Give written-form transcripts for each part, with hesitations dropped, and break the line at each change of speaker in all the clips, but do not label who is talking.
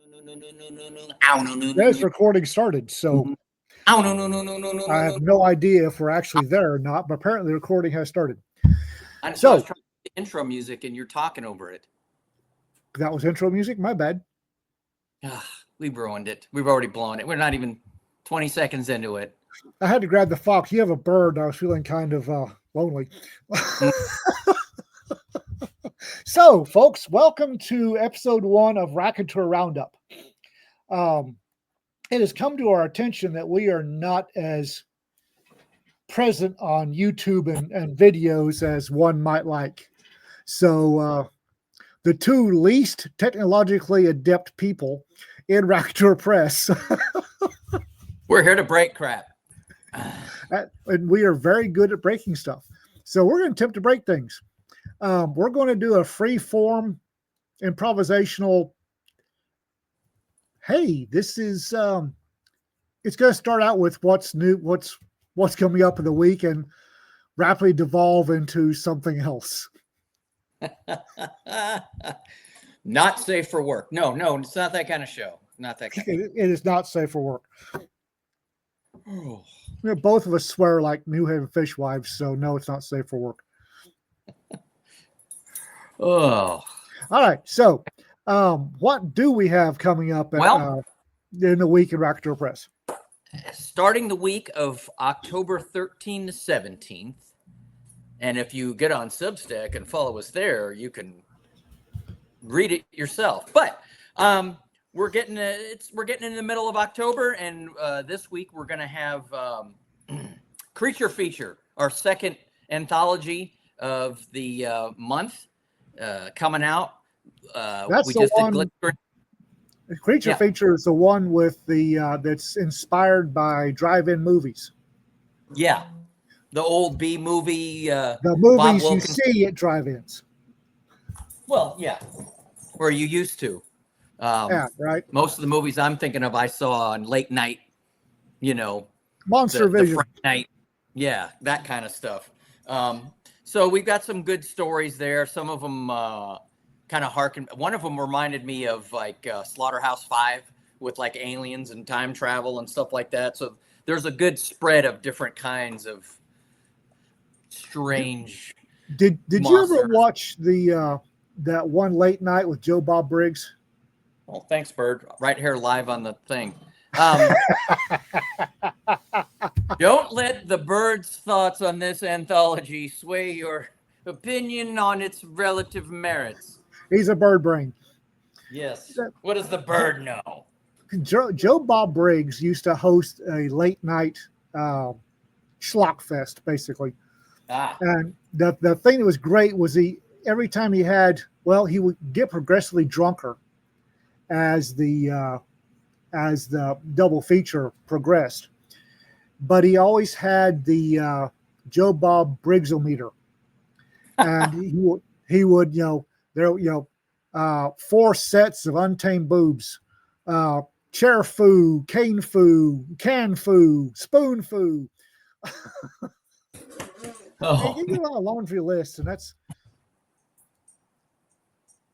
Ow, no, no, no,
This
no.
recording started, so
Ow, no, no, no, no, no, no,
I have no idea if we're actually there or not, but apparently the recording has started.
I
So
was trying to get the intro music and you're talking over it.
that was intro music. My bad.
We ruined it. We've already blown it. We're not even 20 seconds into it.
I had to grab the fox. You have a bird. I was feeling kind of lonely. So, folks, welcome to episode 1 of Rac Chat Roundup. It has come to our attention that we are not as present on YouTube and videos as one might like. So, the two least technologically adept people in Rac Chat Press.
We're here to break crap.
And we are very good at breaking stuff. So we're going to attempt to break things. We're going to do a free form improvisational. Hey, this is it's going to start out with what's new, what's coming up in the week, and rapidly devolve into something else.
Not safe for work. No, it's not that kind of show. Not that kind.
It is not safe for work. Both of us swear like New Haven fishwives, so no, it's not safe for work.
Oh.
All right. So, what do we have coming up in the week in Rac Chat Press?
Starting the week of October 13th to 17th, and if you get on Substack and follow us there, you can read it yourself. But we're getting in the middle of October, and this week we're going to have Creature Feature, our second anthology of the month, coming out.
That's the one. The Creature Feature is the one with the that's inspired by drive-in movies.
Yeah, the old B movie.
The movies you see at drive-ins.
Well, yeah, where you used to.
Yeah, right.
Most of the movies I'm thinking of, I saw on late night.
Monster Vision.
The Friday night. Yeah, that kind of stuff. So we've got some good stories there. Some of them kind of harken. One of them reminded me of like Slaughterhouse-5 with like aliens and time travel and stuff like that. So there's a good spread of different kinds of strange.
Did you ever watch the that one late night with Joe Bob Briggs?
Well, thanks, Bird. Right here live on the thing. Don't let the Bird's thoughts on this anthology sway your opinion on its relative merits.
He's a bird brain.
Yes. What does the Bird know?
Joe Bob Briggs used to host a late night schlock fest, basically. And the thing that was great was every time he would get progressively drunker as the double feature progressed, but he always had the Joe Bob Briggsometer, and he would 4 sets of untamed boobs, chair foo, cane foo, can foo, spoon foo. You get on a laundry list, and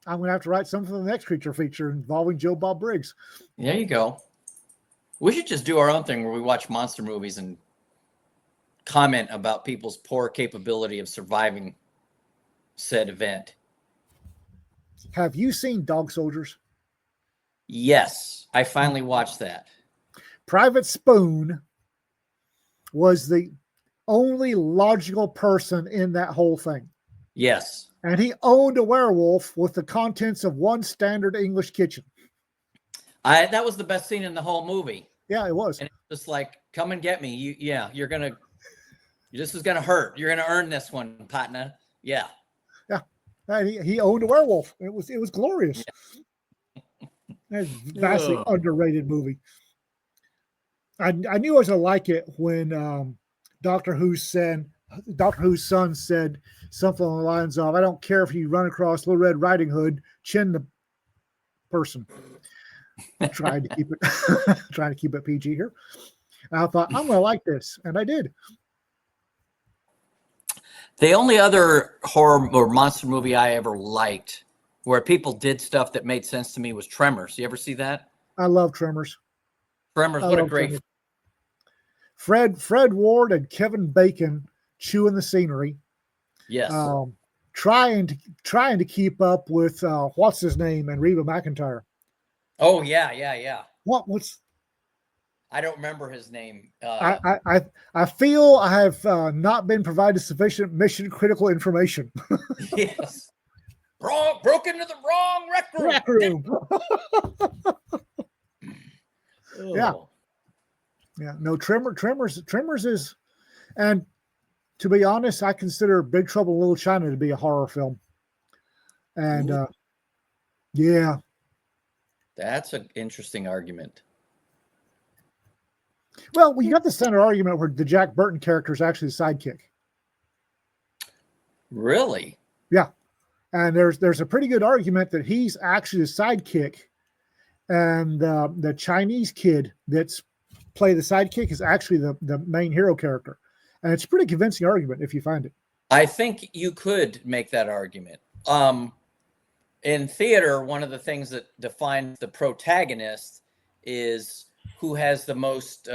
I'm going to have to write something for the next Creature Feature involving Joe Bob Briggs.
There you go. We should just do our own thing where we watch monster movies and comment about people's poor capability of surviving said event.
Have you seen Dog Soldiers?
Yes, I finally watched that.
Private Spoon was the only logical person in that whole thing.
Yes.
And he owned a werewolf with the contents of one standard English kitchen.
That was the best scene in the whole movie.
Yeah, it was.
And it's just like, come and get me. This is gonna hurt. You're gonna earn this one, partner. Yeah.
Yeah. And he owned a werewolf. It was glorious. Yeah. It's a vastly underrated movie. I knew I was gonna like it when Doctor Who's son said something along the lines of, "I don't care if you run across Little Red Riding Hood, chin the person." Trying to keep it PG here. And I thought, I'm gonna like this, and I did.
The only other horror or monster movie I ever liked where people did stuff that made sense to me was Tremors. You ever see that?
I love Tremors.
Tremors, what a great
Tremors. Fred Ward and Kevin Bacon chewing the scenery.
Yes.
Trying to keep up with what's his name and Reba McEntire.
Oh yeah.
What's
I don't remember his name.
I feel I have not been provided sufficient mission critical information.
Yes. Broke into the wrong rec room.
Yeah. No, Tremors is, and to be honest, I consider Big Trouble in Little China to be a horror film. And yeah.
That's an interesting argument.
Well, you got the center argument where the Jack Burton character is actually the sidekick.
Really?
Yeah. And there's a pretty good argument that he's actually the sidekick, and the Chinese kid that's play the sidekick is actually the main hero character. And it's a pretty convincing argument if you find it.
I think you could make that argument. In theater, one of the things that defines the protagonist is who has the most,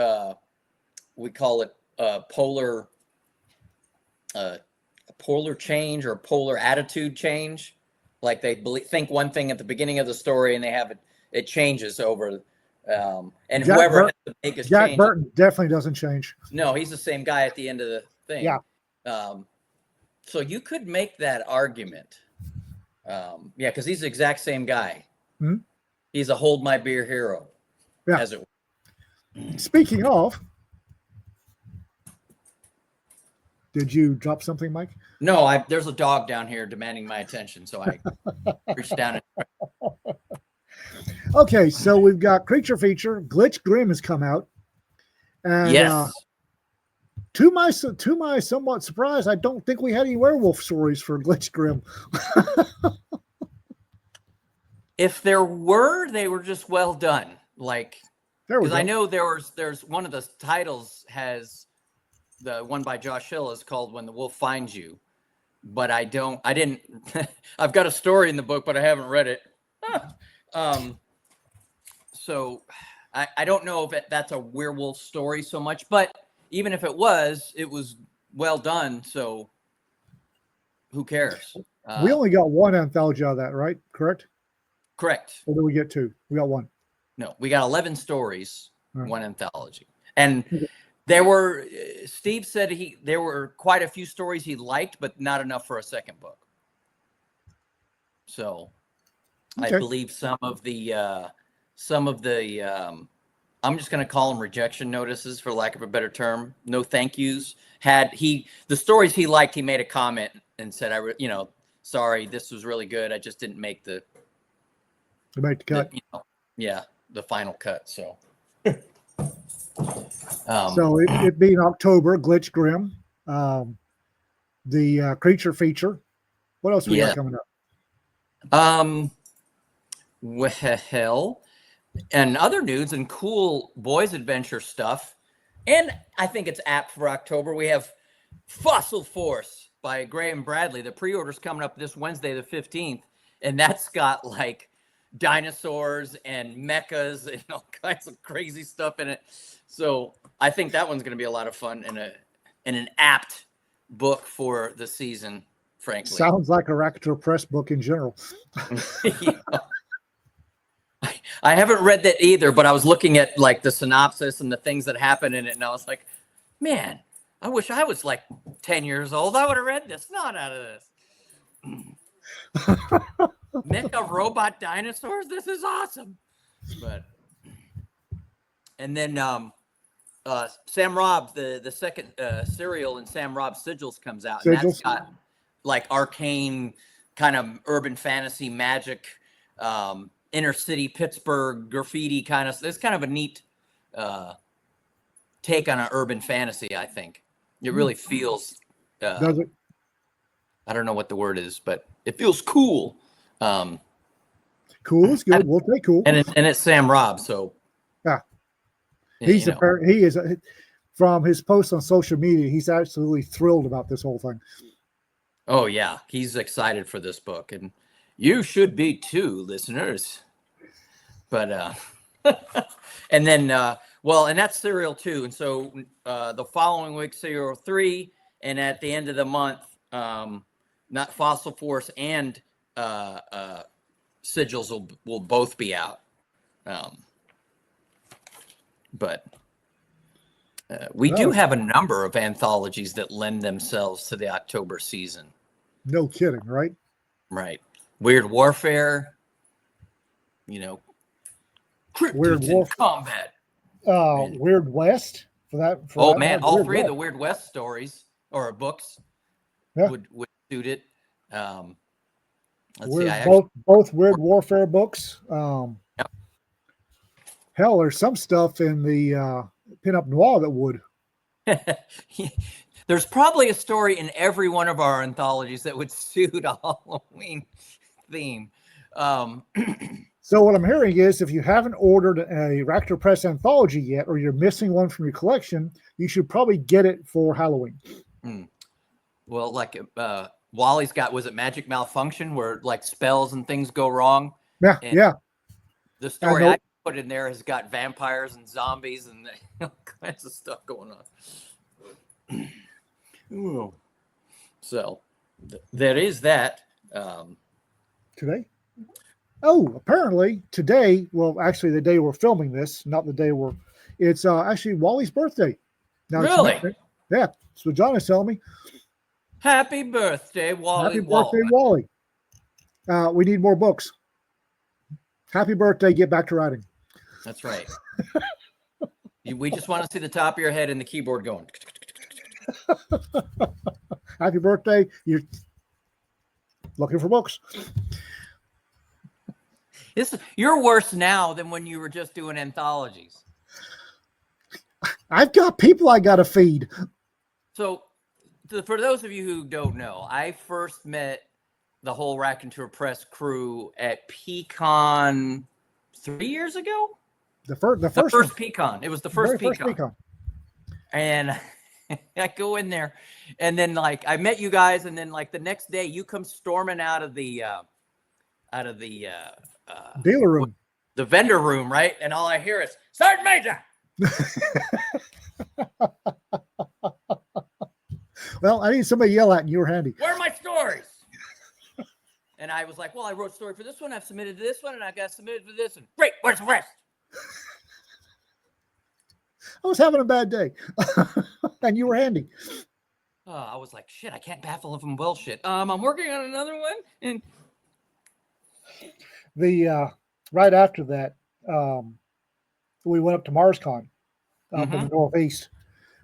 we call it polar change or polar attitude change. Like they think one thing at the beginning of the story and they have it changes over. And whoever has the biggest
Jack
change,
Burton definitely doesn't change.
No, he's the same guy at the end of the thing.
Yeah.
So you could make that argument. Because he's the exact same guy.
Mm-hmm.
He's a hold my beer hero.
Yeah.
As it were.
Speaking of, did you drop something, Mike?
No, there's a dog down here demanding my attention, so I reached down.
Okay, so we've got Creature Feature. Glitch Grim has come out. And,
yes.
To my somewhat surprise, I don't think we had any werewolf stories for Glitch Grim.
If there were, they were just well done. Like, because I know there's one of the titles has the one by Josh Hill is called When the Wolf Finds You, but I didn't. I've got a story in the book, but I haven't read it. So I don't know if that's a werewolf story so much, but even if it was well done. So who cares?
We only got one anthology out of that, right? Correct. Or did we get two? We got one.
No, we got 11 stories,
right.
One anthology. And there were, Steve said there were quite a few stories he liked, but not enough for a second book. So okay. I believe some of the I'm just going to call them rejection notices for lack of a better term. No thank yous. The stories he liked, he made a comment and said, sorry, this was really good. I just didn't make the
cut.
The final cut. So,
so it being October, Glitch Grim, the Creature Feature. What else we got coming up?
Well, and other news and cool boys adventure stuff. And I think it's apt for October. We have Fossil Force by Graham Bradley. The pre-order's coming up this Wednesday, the 15th. And that's got like dinosaurs and mechas and all kinds of crazy stuff in it. So I think that one's going to be a lot of fun and an apt book for the season, frankly.
Sounds like a Rac Chat Press book in general.
I haven't read that either, but I was looking at like the synopsis and the things that happen in it, and I was like, man, I wish I was like 10 years old. I would have read this. Not out of this. Mecha robot dinosaurs. This is awesome. And then Sam Robb, the second serial in Sam Robb's Sigils comes out, and that's got like arcane kind of urban fantasy magic. Inner city Pittsburgh graffiti kind of. It's kind of a neat take on an urban fantasy. I think it really feels.
Does it?
I don't know what the word is, but it feels cool.
Cool is good. We'll take cool.
And it's Sam Robb, so
yeah, he is from his posts on social media. He's absolutely thrilled about this whole thing.
Oh yeah, he's excited for this book, and You should be too, listeners. But and then and that's serial 2. And so the following week, serial 3, and at the end of the month, not Fossil Force and Sigils will both be out. But we do have a number of anthologies that lend themselves to the October season.
No kidding, right?
Right. Weird Warfare,
Weird Warfare
Combat.
Weird West for that.
All 3 of the Weird West stories or books would suit it.
Both Weird Warfare books. Hell, there's some stuff in the pinup noir that would.
There's probably a story in every one of our anthologies that would suit a Halloween theme.
So what I'm hearing is, if you haven't ordered a Rac Chat Press anthology yet, or you're missing one from your collection, you should probably get it for Halloween.
Well, like Wally's got, was it Magic Malfunction, where like spells and things go wrong?
Yeah.
The story I put in there has got vampires and zombies and all kinds of stuff going on. So there is that.
Today? Oh, apparently today, well, actually the day we're filming this, not the day it's actually Wally's birthday. Now,
really?
Yeah. So John is telling me.
Happy birthday, Wally.
Happy birthday, Wally. We need more books. Happy birthday. Get back to writing.
That's right. We just want to see the top of your head and the keyboard going.
Happy birthday. You're looking for books.
You're worse now than when you were just doing anthologies.
I've got people I got to feed.
So for those of you who don't know, I first met the whole Rac Chat Press crew at Pecan 3 years ago.
The first
Pecan. It was the first Pecan. And I go in there, and then like I met you guys, and then like the next day you come storming out of the
dealer room,
the vendor room, right? And all I hear is Sergeant Major.
Well, I need somebody to yell at, and you were handy.
Where are my stories? And I was like, well, I wrote a story for this one. I've submitted to this one, and I got submitted for this one. Great. Where's the rest?
I was having a bad day, and you were handy.
I was like, shit, I can't baffle them bullshit. I'm working on another one, and
right after that, we went up to MarsCon up in the Northeast,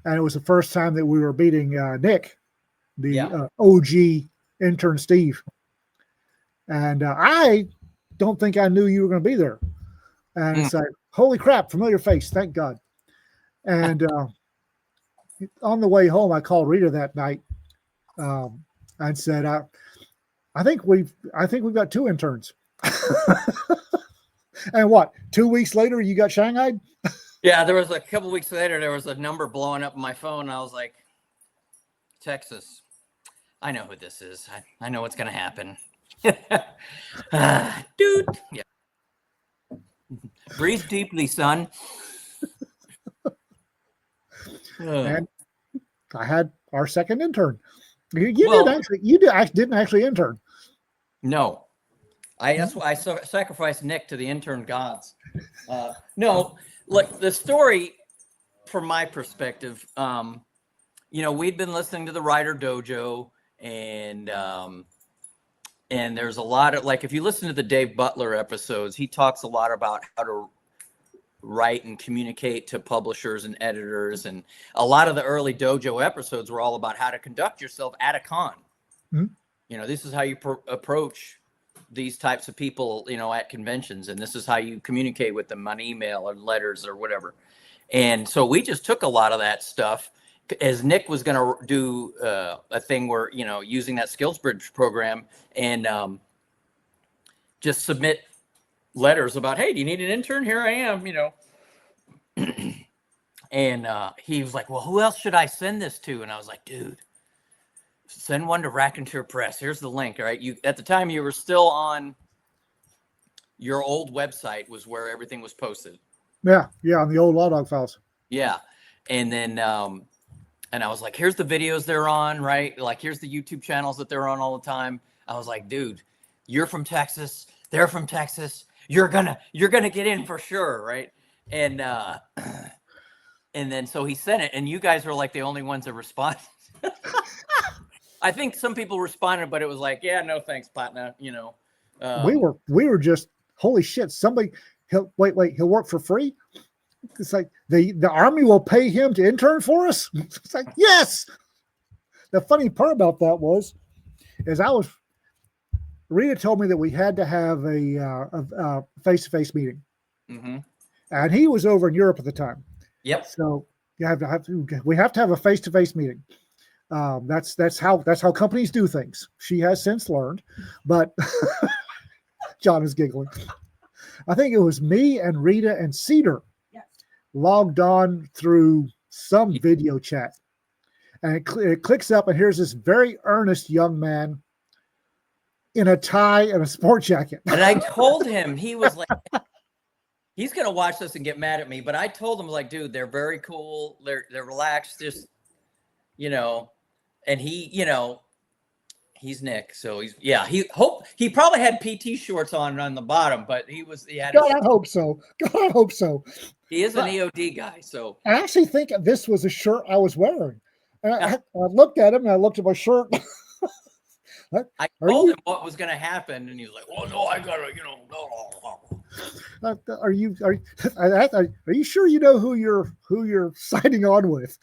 and it was the first time that we were meeting Nick, the OG intern Steve. And I don't think I knew you were going to be there. And it's like, holy crap, familiar face, thank God. And on the way home, I called Rita that night and said, I think we've got 2 interns. And what, 2 weeks later, you got shanghaied?
Yeah, there was a couple weeks later, there was a number blowing up on my phone. And I was like, Texas, I know who this is. I know what's going to happen. Dude. Yeah. Breathe deeply, son.
And I had our second intern. You didn't actually intern.
No. That's why I sacrificed Nick to the intern gods. No, look, the story from my perspective, we'd been listening to the Writer Dojo, and there's a lot of, like, if you listen to the Dave Butler episodes, he talks a lot about how to write and communicate to publishers and editors. And a lot of the early Dojo episodes were all about how to conduct yourself at a con. Mm-hmm. This is how you approach these types of people, at conventions. And this is how you communicate with them on email or letters or whatever. And so we just took a lot of that stuff, as Nick was going to do a thing where, using that SkillsBridge program and just submit letters about, hey, do you need an intern? Here I am, And he was like, well, who else should I send this to? And I was like, dude, send one to Raconteur Press. Here's the link. All right. You at the time you were still on your old website was where everything was posted.
Yeah, on the old LawDog files.
Yeah. And then and I was like, here's the videos they're on, right? Like here's the YouTube channels that they're on all the time. I was like, dude, you're from Texas, they're from Texas. You're gonna get in for sure, right? And then so he sent it, and you guys were like the only ones that responded. I think some people responded, but it was like, yeah, no thanks, partner. You know,
we were just holy shit. Somebody, he'll work for free. It's like the Army will pay him to intern for us. It's like, yes. The funny part about that is Rita told me that we had to have a face-to-face meeting, and he was over in Europe at the time.
Yep.
So we have to have a face-to-face meeting. That's how companies do things. She has since learned, but John is giggling. I think it was me and Rita and Cedar logged on through some video chat, and it clicks up, and here's this very earnest young man in a tie and a sport jacket.
And I told him, he was like, he's gonna watch this and get mad at me, but I told him, like, dude, they're very cool, they're relaxed, just, you know. And he, you know, he's Nick, so he probably had PT shorts on the bottom, but he had.
God, I hope so.
He is an EOD guy, so
I actually think this was a shirt I was wearing. And I looked at him, and I looked at my shirt.
I told him what was going to happen, and he was like, "Oh no, I gotta, you know."
Are you sure you know who you're signing on with?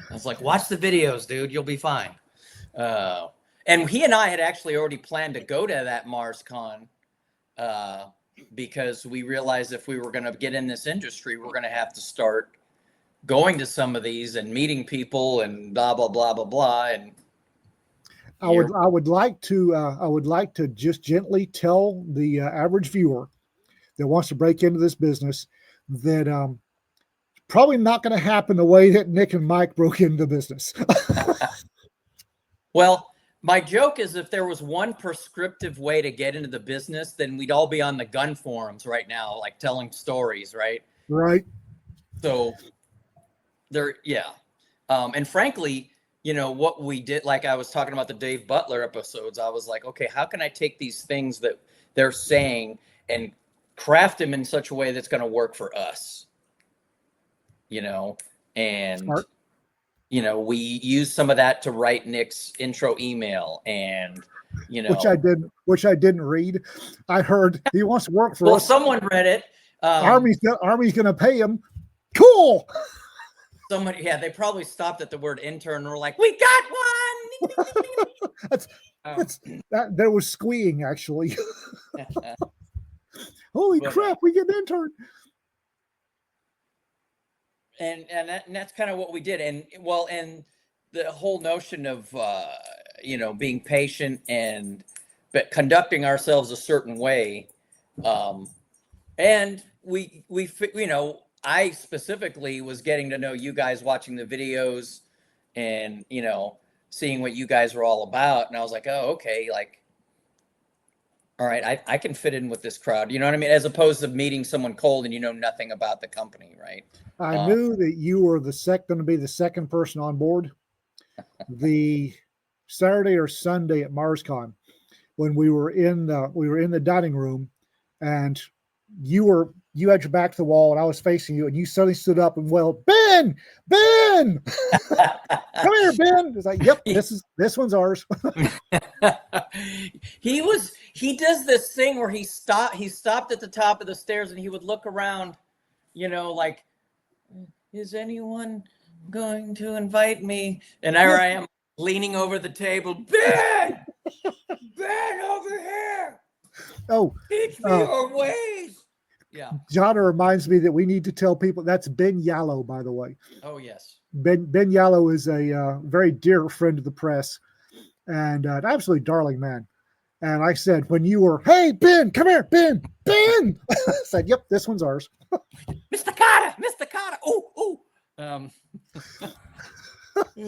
I was like, watch the videos, dude. You'll be fine. And he and I had actually already planned to go to that MarsCon because we realized if we were going to get in this industry, we're going to have to start going to some of these and meeting people and blah, blah, blah, blah, blah. And
I would like to just gently tell the average viewer that wants to break into this business that probably not going to happen the way that Nick and Mike broke into the business.
Well, my joke is if there was one prescriptive way to get into the business, then we'd all be on the gun forums right now, like telling stories, right?
Right.
So and frankly, you know, what we did, like I was talking about the Dave Butler episodes, I was like, okay, how can I take these things that they're saying and craft them in such a way that's going to work for us? You know, and
Smart.
You know, we used some of that to write Nick's intro email, and you know,
which I didn't read. I heard he wants to work for us.
Well, someone read it.
Army's going to pay him. Cool.
Somebody, they probably stopped at the word intern and were like, "We got one."
There was squeeing actually. Holy crap! We get an intern.
And that's kind of what we did. And the whole notion of you know, being patient but conducting ourselves a certain way, and we you know, I specifically was getting to know you guys watching the videos and, you know, seeing what you guys were all about, and I was like, oh, okay, like, all right, I can fit in with this crowd, you know what I mean, as opposed to meeting someone cold and you know nothing about the company, right?
I knew that you were going to be the second person on board. The Saturday or Sunday at MarsCon, when we were in the dining room, and you had your back to the wall, and I was facing you, and you suddenly stood up and wailed, "Ben, come here, Ben." It's like, yep, this one's ours.
He does this thing where he stopped at the top of the stairs, and he would look around, you know, like, is anyone going to invite me? And there I am leaning over the table. Ben over here.
Oh,
teach me your ways. Yeah.
John reminds me that we need to tell people that's Ben Yallow, by the way.
Oh, yes.
Ben Yallow is a very dear friend of the press and an absolutely darling man. And I said, when you were, "Hey, Ben, come here, Ben. I said, yep, this one's ours.
Mr. Carter. Oh.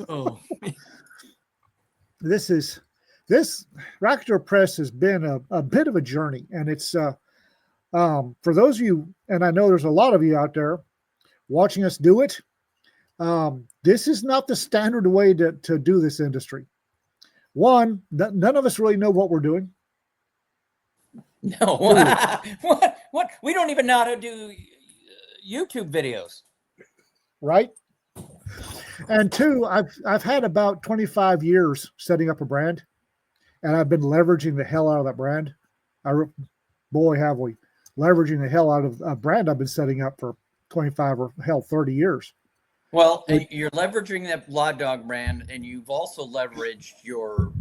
Oh.
This Rac Chat Press has been a bit of a journey, and it's for those of you, and I know there's a lot of you out there watching us do it. This is not the standard way to do this industry. One, none of us really know what we're doing.
No, what? We don't even know how to do YouTube videos,
right? And two, I've had about 25 years setting up a brand, and I've been leveraging the hell out of that brand. Boy, have we leveraging the hell out of a brand I've been setting up for 25 or hell 30 years.
Well, you're leveraging that LawDog brand, and you've also leveraged your,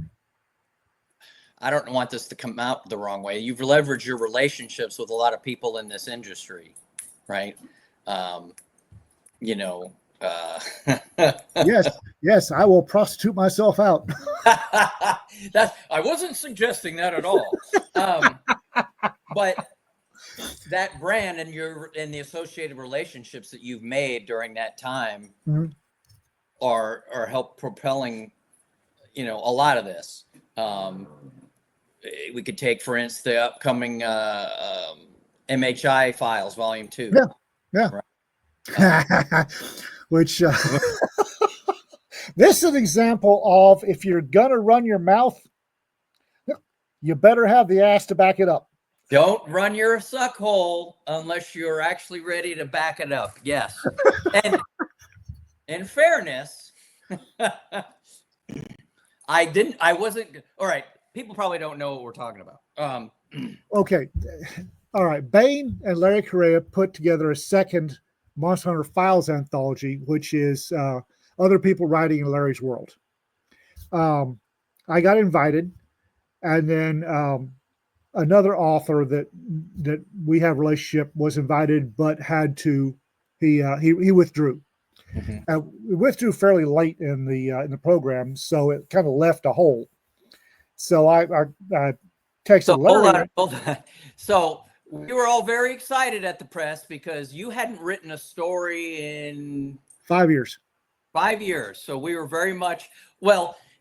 I don't want this to come out the wrong way. You've leveraged your relationships with a lot of people in this industry, right?
Yes, I will prostitute myself out.
I wasn't suggesting that at all. But that brand and the associated relationships that you've made during that time are help propelling, a lot of this. We could take, for instance, the upcoming MHI files, Volume 2.
Yeah.
Right.
Which this is an example of, if you're gonna run your mouth, you better have the ass to back it up.
Don't run your suck hole unless you're actually ready to back it up. Yes. And in fairness, I wasn't, all right. People probably don't know what we're talking about.
Okay. All right. Bain and Larry Correa put together a second Monster Hunter Files anthology, which is other people writing in Larry's world. I got invited, and then another author that we have a relationship was invited, but had to he withdrew. We withdrew fairly late in the program, so it kind of left a hole. So I texted Larry.
Hold on. So we were all very excited at the press because you hadn't written a story in
5 years.
5 years. So we were very much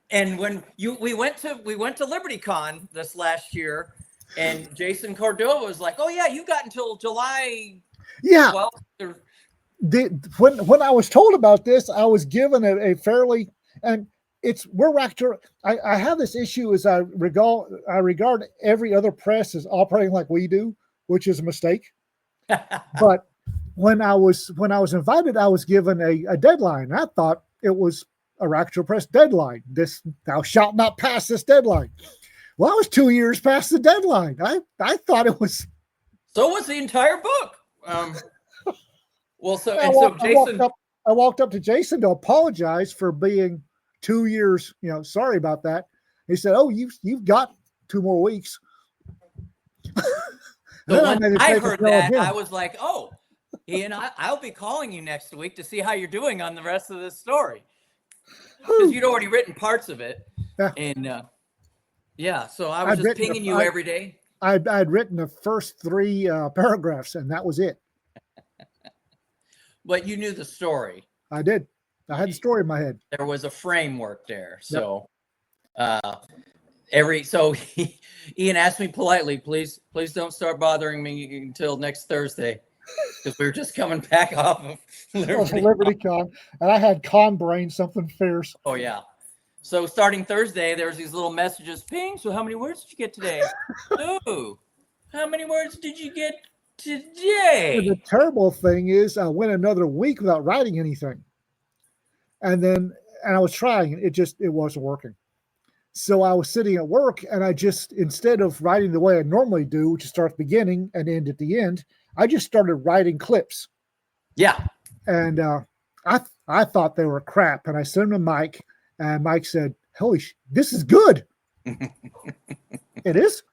and when we went to LibertyCon this last year, and Jason Cordova was like, "Oh yeah, you got until July 12th."
When I was told about this, I was given a fairly, and we're Rac Chat. I have this issue as I regard every other press as operating like we do, which is a mistake. But when I was invited, I was given a deadline. I thought it was a Rac Chat Press deadline. Thou shalt not pass this deadline. Well, I was 2 years past the deadline. I thought it was.
So was the entire book. Jason,
I walked up to Jason to apologize for being 2 years. Sorry about that. He said, "Oh, you've got 2 more weeks."
So when I heard that, I was like, "Oh, Ian, I'll be calling you next week to see how you're doing on the rest of this story." Because you'd already written parts of it. Yeah. And so I was just pinging you every day.
I'd written the first 3 paragraphs, and that was it.
But you knew the story.
I did. I had the story in my head.
There was a framework there. So Ian asked me politely, please don't start bothering me until next Thursday. Because we were just coming back off of
LibertyCon, and I had con brain, something fierce.
Oh yeah. So starting Thursday, there's these little messages. Ping. So how many words did you get today? Oh, how many words did you get today?
And the terrible thing is, I went another week without writing anything, and I was trying. It wasn't working. So I was sitting at work, and I just, instead of writing the way I normally do, which is start at the beginning and end at the end, I just started writing clips.
Yeah.
And I thought they were crap. And I sent them to Mike, and Mike said, "Holy this is good." It is?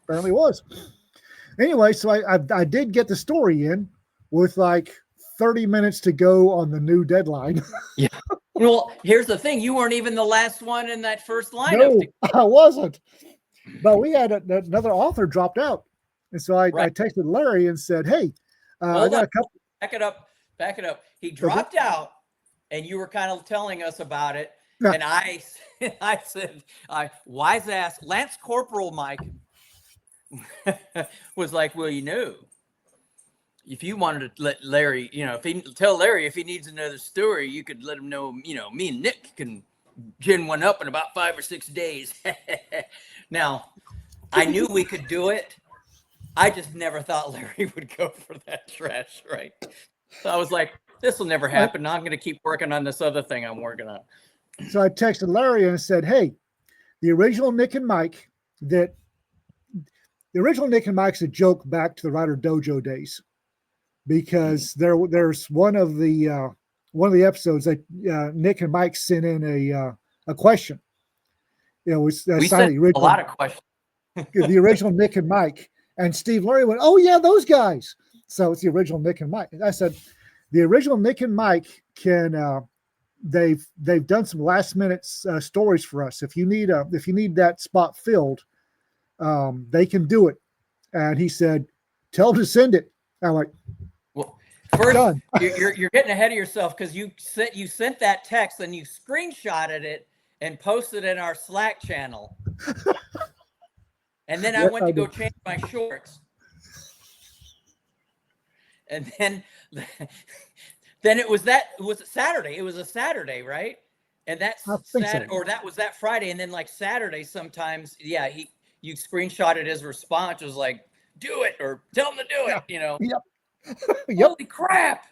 Apparently was. Anyway, so I did get the story in with like 30 minutes to go on the new deadline.
Yeah. Well, here's the thing. You weren't even the last one in that first lineup.
No, I wasn't. But we had another author dropped out. And so I texted Larry and said, "Hey, I got a couple."
Back it up. He dropped out, and you were kind of telling us about it.
Yeah.
And I said, wise ass Lance Corporal Mike was like, well, if you wanted to let Larry, tell Larry if he needs another story, you could let him know, me and Nick can gin one up in about 5 or 6 days. Now, I knew we could do it. I just never thought Larry would go for that trash, right? So I was like, this will never happen. I'm going to keep working on this other thing I'm working on.
So I texted Larry and said, hey, the original Nick and Mike's a joke back to the Writer Dojo days, because there's one of the episodes that Nick and Mike sent in a question. We
sent a lot of questions.
The original Nick and Mike, and Steve Lurie went, oh yeah, those guys. So it's the original Nick and Mike. And I said, the original Nick and Mike can. They've done some last minute stories for us. If you need that spot filled, they can do it. And he said, tell them to send it. I'm like,
well, first you're getting ahead of yourself, because you sent that text and you screenshotted it and posted it in our Slack channel. And then I went to go change my shorts. And then it was Saturday. It was a Saturday, right? And that's Saturday, or that was that Friday. And then like Saturday, sometimes, you screenshotted his response. It was like, do it, or tell him to do it,
Yep.
Holy crap.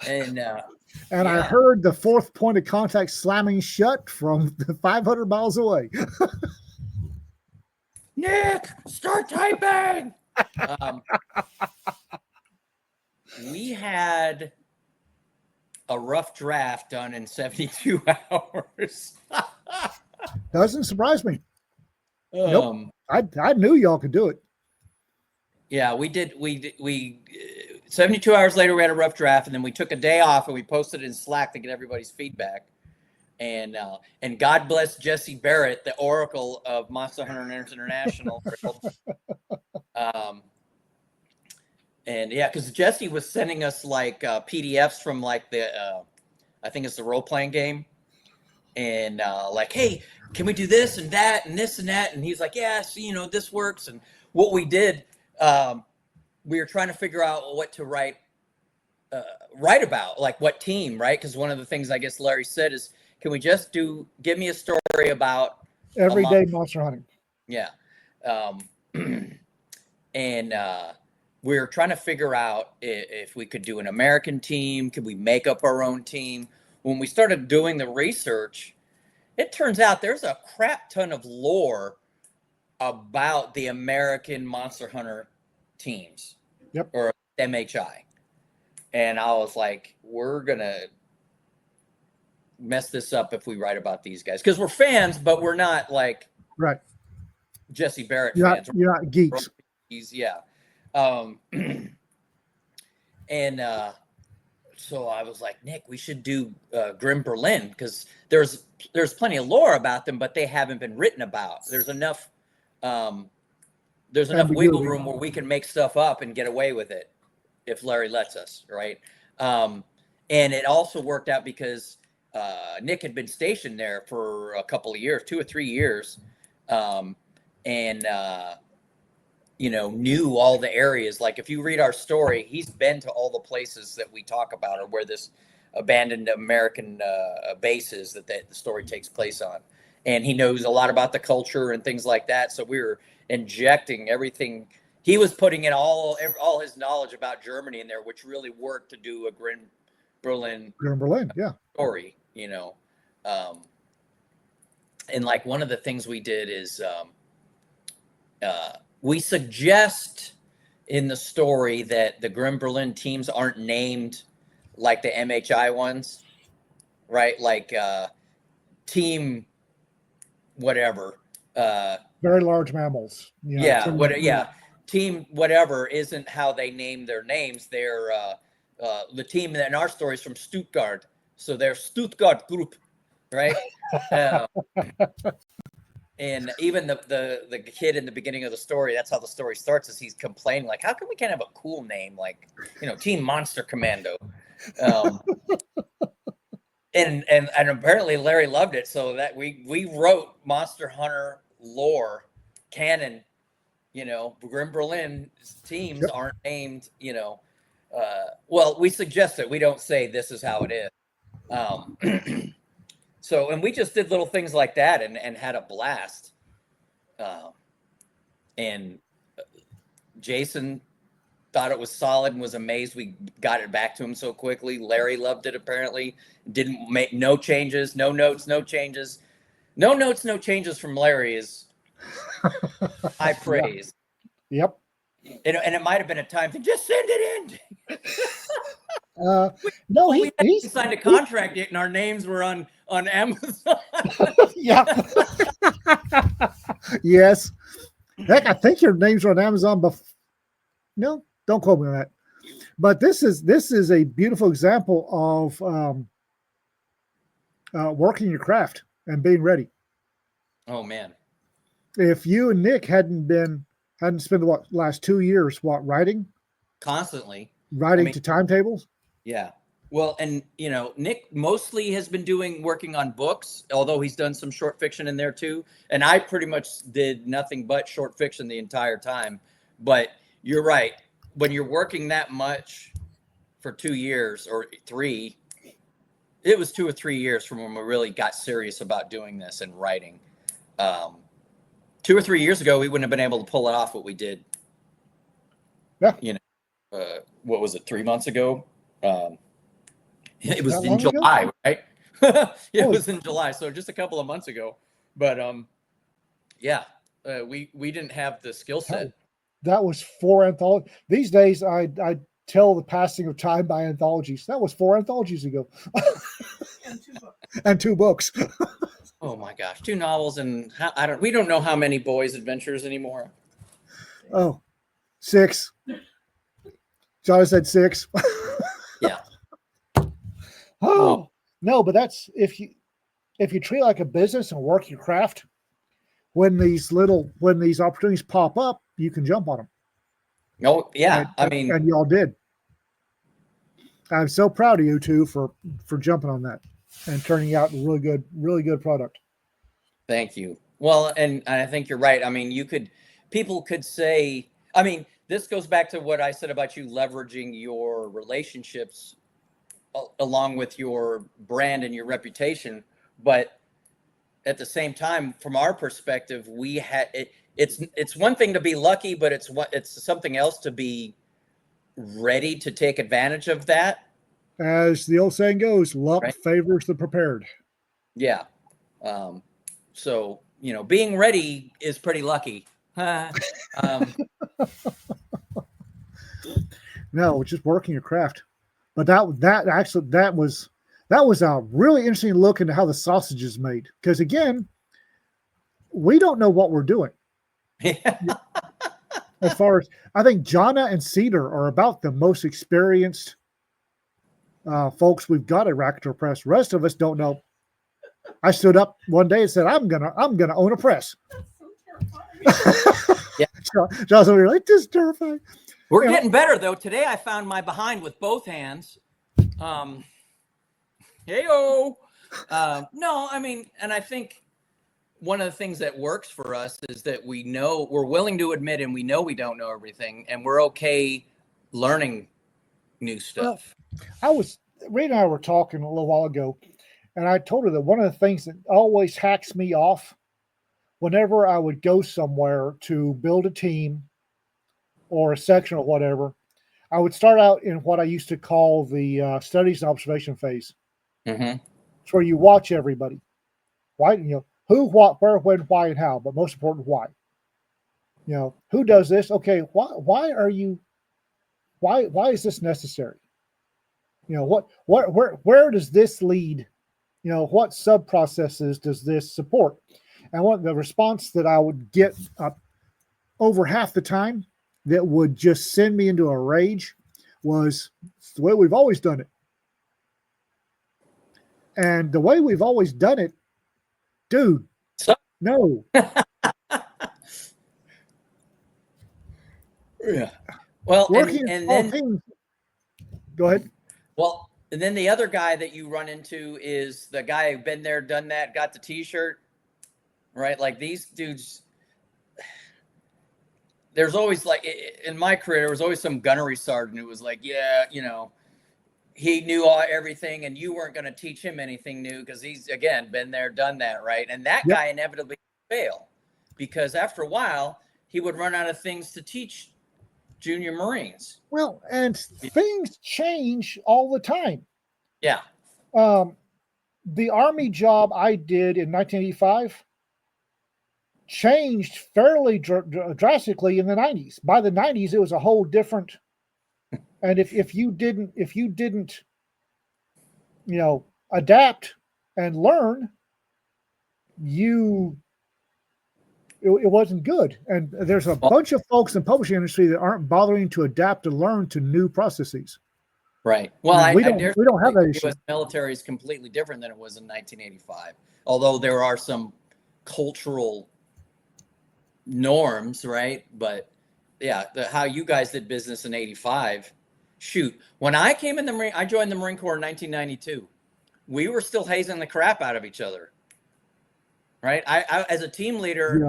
And
I heard the fourth point of contact slamming shut from 500 miles away.
Nick, start typing. We had a rough draft done in 72 hours.
Doesn't surprise me. Nope. I knew y'all could do it.
Yeah, we did. We 72 hours later, we had a rough draft, and then we took a day off and we posted it in Slack to get everybody's feedback. And God bless Jesse Barrett, the oracle of Monster Hunter International. And yeah, because Jesse was sending us like PDFs from like I think it's the role playing game, and like, hey, can we do this and that and this and that? And he's like, yes, this works. And what we did, we were trying to figure out what to write about, like what team, right? Because one of the things I guess Larry said is, can we just give me a story about
everyday monster hunting?
Yeah. And we were trying to figure out if we could do an American team. Could we make up our own team? When we started doing the research, it turns out there's a crap ton of lore about the American Monster Hunter teams.
Yep.
Or MHI. And I was like, we're going to mess this up if we write about these guys, because we're fans, but we're not like Jesse Barrett fans.
You're not geeks.
Yeah. And so I was like, Nick, we should do Grim Berlin, because there's plenty of lore about them, but they haven't been written about. There's enough wiggle room where we can make stuff up and get away with it if Larry lets us, right? And it also worked out because Nick had been stationed there for a couple of years, 2 or 3 years, and knew all the areas. Like if you read our story, he's been to all the places that we talk about, or where this abandoned American base is that the story takes place on. And he knows a lot about the culture and things like that. So we were injecting everything. He was putting in all his knowledge about Germany in there, which really worked to do a Grim Berlin,
yeah,
story, and like one of the things we did is we suggest in the story that the Grim Berlin teams aren't named like the MHI ones, right? Like team whatever.
Very large mammals.
Team whatever isn't how they name their names. They're the team in our story is from Stuttgart, so they're Stuttgart group, right? And even the kid in the beginning of the story, that's how the story starts, is he's complaining like, how come we can't have a cool name like Team Monster Commando? Um, and apparently Larry loved it, so that we wrote Monster Hunter lore canon. You know, Grim Berlin teams aren't named. You know, well, we suggest it. We don't say this is how it is. So, and we just did little things like that and had a blast. And Jason thought it was solid and was amazed we got it back to him so quickly. Larry loved it, apparently. Didn't make no changes, no notes, no changes. No notes, no changes from Larry is high praise.
Yep.
And it might have been a time thing. Just send it in.
No,
he signed a contract and our names were on Amazon.
Yeah. Yes. Heck, I think your names are on Amazon. No, don't quote me on that. But this is a beautiful example of working your craft and being ready.
Oh man!
If you and Nick hadn't spent the last 2 years writing
constantly,
to timetables.
Yeah. Well, and you know, Nick mostly has been working on books, although he's done some short fiction in there too. And I pretty much did nothing but short fiction the entire time. But you're right. When you're working that much for 2 years or 3, it was 2 or 3 years from when we really got serious about doing this and writing. 2 or 3 years ago, we wouldn't have been able to pull it off what we did.
Yeah.
You know, what was it, 3 months ago? It was in July, right? It was in July, so just a couple of months ago. But yeah, we didn't have the skill set.
That was 4 anthologies. These days, I tell the passing of time by anthologies. That was 4 anthologies ago. And 2 books.
Oh my gosh, 2 novels and we don't know how many boys' adventures anymore.
Oh, 6. John said 6.
Yeah.
Oh no, but that's if you treat it like a business and work your craft, when these opportunities pop up, you can jump on them.
Oh yeah, and
y'all did. I'm so proud of you two for jumping on that and turning out a really good product.
Thank you. Well, and I think you're right. I mean, people could say, I mean, this goes back to what I said about you leveraging your relationships along with your brand and your reputation. But at the same time, from our perspective, it's one thing to be lucky, but it's something else to be ready to take advantage of that.
As the old saying goes, luck favors the prepared.
Yeah. So, you know, being ready is pretty lucky.
No, just working your craft. But that was a really interesting look into how the sausage is made. Because again, we don't know what we're doing. As far as I think Jonna and Cedar are about the most experienced folks we've got at Rac Chat Press. The rest of us don't know. I stood up one day and said, I'm gonna own a press.
Yeah.
John's over here like, this is terrifying.
We're getting better though. Today I found my behind with both hands. Hey-o. No, I mean, and I think one of the things that works for us is that we're willing to admit and we know we don't know everything, and we're okay learning new stuff.
Rita and I were talking a little while ago, and I told her that one of the things that always hacks me off whenever I would go somewhere to build a team or a section or whatever, I would start out in what I used to call the studies and observation phase.
Mm-hmm.
It's where you watch everybody. Why, who, what, where, when, why, and how, but most important, why. Who does this? Okay, why is this necessary? Where does this lead? What sub processes does this support? And what the response that I would get over half the time that would just send me into a rage was, it's the way we've always done it. And the way we've always done it, dude, no.
Yeah. Well, and then
things. Go ahead.
Well, And then the other guy that you run into is the guy who been there, done that, got the T-shirt, right? Like these dudes. There's always like in my career, there was always some gunnery sergeant who was like, yeah, he knew everything, and you weren't going to teach him anything new because he's again been there, done that, right? And that guy inevitably fail because after a while he would run out of things to teach junior Marines.
Well, and things change all the time.
Yeah.
The Army job I did in 1985 changed fairly drastically in the 90s. By the 90s, it was a whole different. And if you didn't, adapt and learn, it wasn't good. And there's a bunch of folks in the publishing industry that aren't bothering to adapt and learn to new processes.
Right. Well,
we don't have that issue.
The U.S. military is completely different than it was in 1985. Although there are some cultural norms, right? But yeah, how you guys did business in 85. Shoot, when I came in the Marine, I joined the Marine Corps in 1992. We were still hazing the crap out of each other, right? I as a team leader,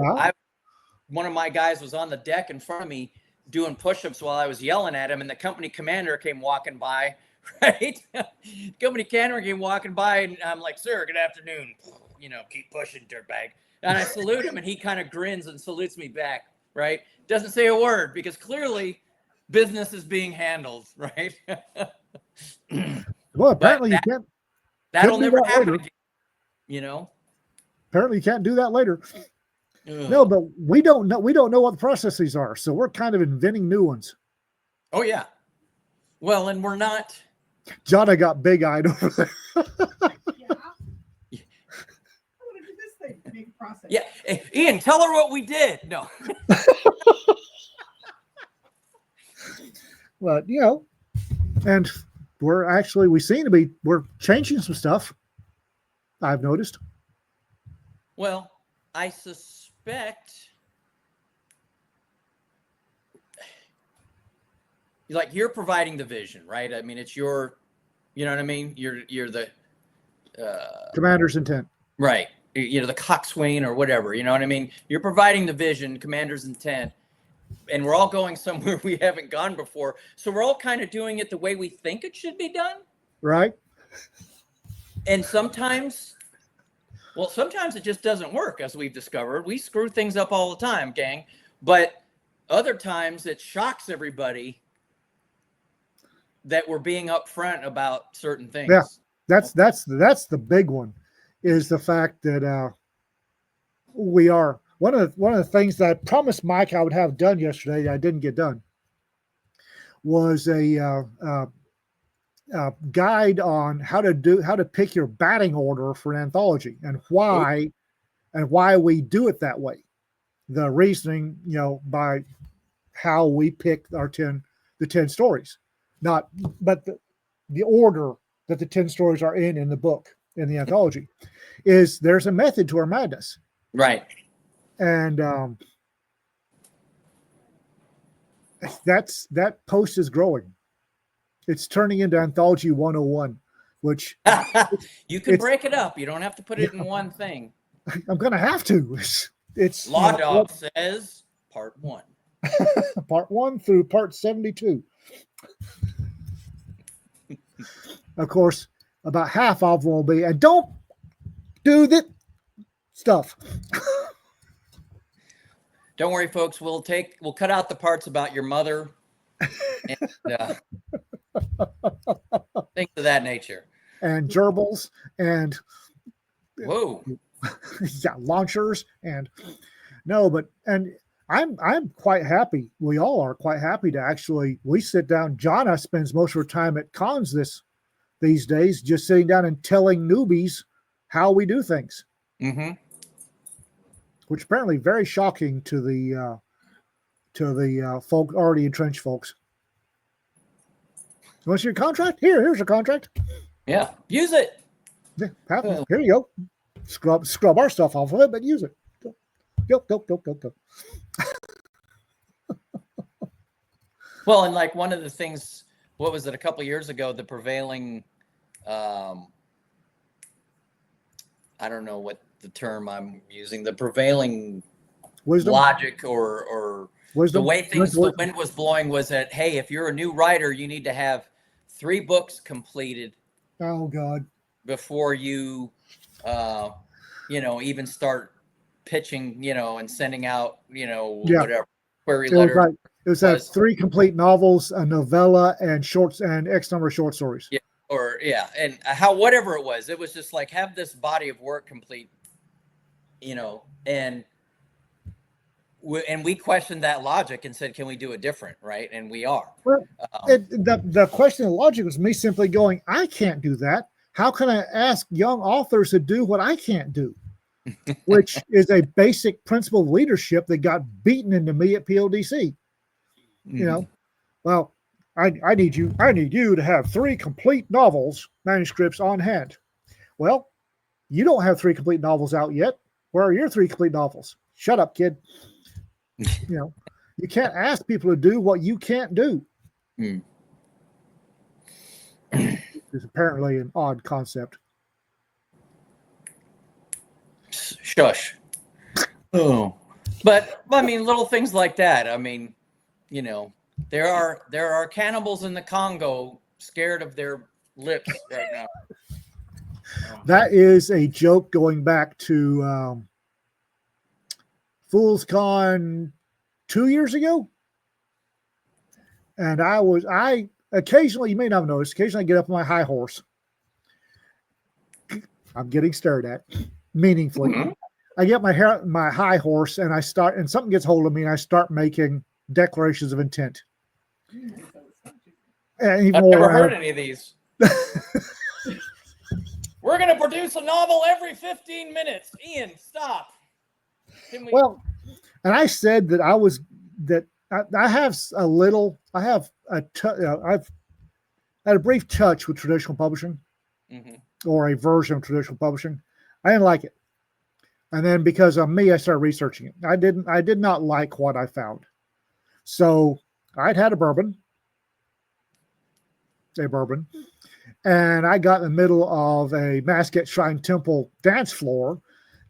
one of my guys was on the deck in front of me doing push-ups while I was yelling at him, and the company commander came walking by, right? Company commander came walking by, and I'm like, "Sir, good afternoon. Keep pushing, dirtbag." And I salute him, and he kind of grins and salutes me back, right? Doesn't say a word because clearly business is being handled, right?
Well, apparently you can't.
That'll never happen again,
Apparently you can't do that later. Ugh. No, but we don't know what the processes are, so we're kind of inventing new ones.
Oh yeah. Well, and we're not.
Jonna got big-eyed over there.
Process.
Yeah, Ian, tell her what we did. No.
Well, and we're changing some stuff. I've noticed.
Well, I suspect, you're providing the vision, right? I mean, it's your, you know what I mean? You're the
commander's intent,
right? The coxswain or whatever, you know what I mean? You're providing the vision, commander's intent, and we're all going somewhere we haven't gone before. So we're all kind of doing it the way we think it should be done.
Right.
And sometimes it just doesn't work, as we've discovered. We screw things up all the time, gang. But other times it shocks everybody that we're being upfront about certain things.
Yeah, that's the big one. Is the fact that we are one of the things that I promised Mike I would have done yesterday that I didn't get done was a guide on how to pick your batting order for an anthology and why we do it that way. The reasoning, by how we pick the 10 stories, but the order that the 10 stories are in the book. In the anthology, there's a method to our madness,
right?
And that post is growing. It's turning into Anthology 101, which
you can break it up. You don't have to put it in one thing.
I'm gonna have to. It's
LawDog says part 1,
part 1 through part 72. Of course. About half of them will be, and don't do that stuff.
Don't worry, folks. We'll cut out the parts about your mother and things of that nature.
And gerbils and
whoa,
yeah, launchers and I'm quite happy. We all are quite happy to actually. We sit down. Jonna spends most of her time at cons these days, just sitting down and telling newbies how we do things, which apparently very shocking to the folk already entrenched folks. You want to see your contract? Here's your contract.
Yeah, use it.
Yeah, here you go. Scrub our stuff off of it, but use it. Go.
Well, and like one of the things, what was it, a couple of years ago, the prevailing I don't know what the term I'm using, the prevailing
Wisdom,
logic or the
wisdom.
way the wind was blowing was that, hey, if you're a new writer, you need to have 3 books completed.
Oh God!
Before you, even start pitching, and sending out, whatever query letter.
It was 3 complete novels, a novella, and X number of short stories.
Yeah, and whatever it was just like, have this body of work complete, and we questioned that logic and said, can we do it different, right? And we are.
Well, the question of logic was me simply going, I can't do that. How can I ask young authors to do what I can't do? Which is a basic principle of leadership that got beaten into me at PODC. Well, I need you to have 3 complete manuscripts on hand. Well, you don't have 3 complete novels out yet. Where are your 3 complete novels? Shut up, kid. You can't ask people to do what you can't do. It's apparently an odd concept.
Shush. Oh, but I mean, little things like that. I mean, there are cannibals in the Congo scared of their lips right now.
That is a joke going back to Fool's Con 2 years ago. And I occasionally, you may not have noticed, occasionally I get up on my high horse. I'm getting stared at meaningfully. Mm-hmm. I get my high horse and and something gets hold of me and I start making declarations of intent.
I've never heard any of these. We're going to produce a novel every 15 minutes. Ian, stop.
Well, and I said that I've had a brief touch with traditional publishing, or a version of traditional publishing. I didn't like it. And then because of me, I started researching it. I did not like what I found. So I'd had a bourbon, and I got in the middle of a Mascot Shrine Temple dance floor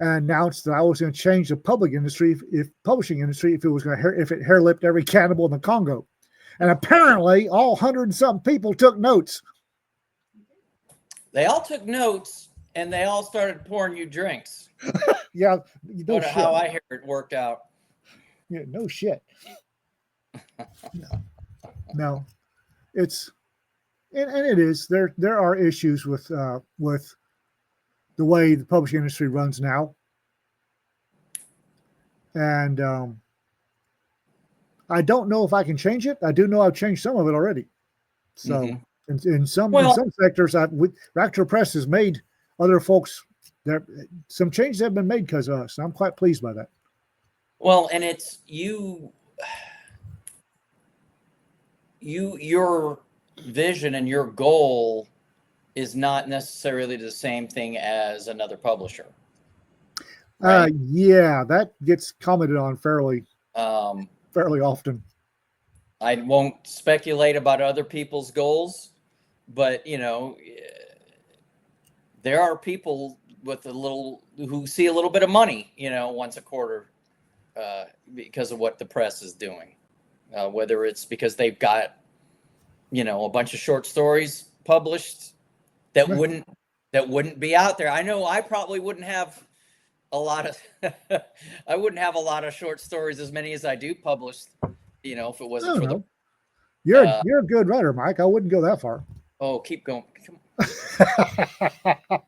and announced that I was going to change the publishing industry if it hair-lipped every cannibal in the Congo. And apparently all 100 and some people took notes.
They all took notes and they all started pouring you drinks.
Yeah.
That's how I hear it worked out.
Yeah, no shit. No. It's and it is. There are issues with the way the publishing industry runs now. And I don't know if I can change it. I do know I've changed some of it already. So in some sectors, Rac Chat Press has made other folks some changes have been made because of us. I'm quite pleased by that.
Well, and it's your vision and your goal is not necessarily the same thing as another publisher. Right?
Yeah, that gets commented on fairly often.
I won't speculate about other people's goals, but there are people with who see a little bit of money, once a quarter, because of what the press is doing, whether it's because they've got, a bunch of short stories published that wouldn't be out there. I know I probably wouldn't have a lot of short stories, as many as I do published, if it wasn't for the.
You're a good writer, Mike. I wouldn't go that far.
Oh, keep going. Come
on.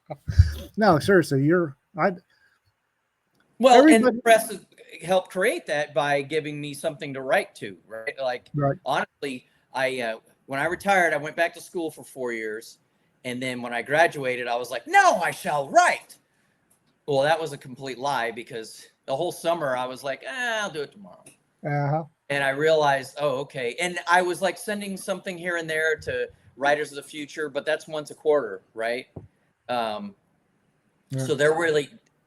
No, seriously,
and the press has helped create that by giving me something to write to, right? Like, honestly, when I retired, I went back to school for 4 years. And then when I graduated, I was like, no, I shall write. Well, that was a complete lie, because the whole summer I was like, I'll do it tomorrow.
Uh-huh.
And I realized, oh, okay. And I was like sending something here and there to Writers of the Future, but that's once a quarter, right? So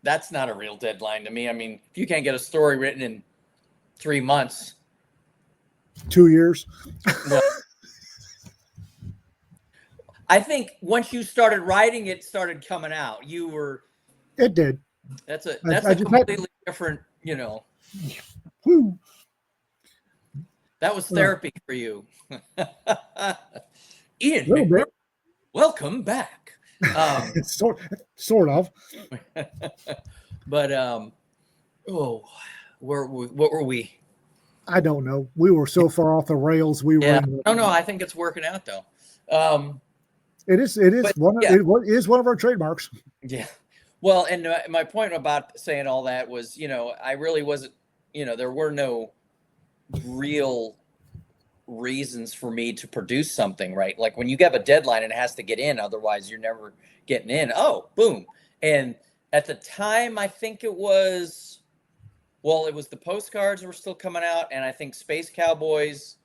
that's not a real deadline to me. I mean, if you can't get a story written in 3 months.
2 years.
Well, I think once you started writing, it started coming out. You were.
It did.
That's a
I
completely different,
Whew.
That was therapy for you. Ian,
Little bit.
welcome back.
Sort of.
But what were we?
I don't know. We were so far off the rails. We were.
No. I think it's working out though.
It is one of our trademarks.
Yeah. Well, and my point about saying all that was, I really wasn't, there were no real reasons for me to produce something, right? Like when you have a deadline and it has to get in, otherwise you're never getting in. Oh, boom. And at the time, I think it was the postcards were still coming out, and I think Space Cowboys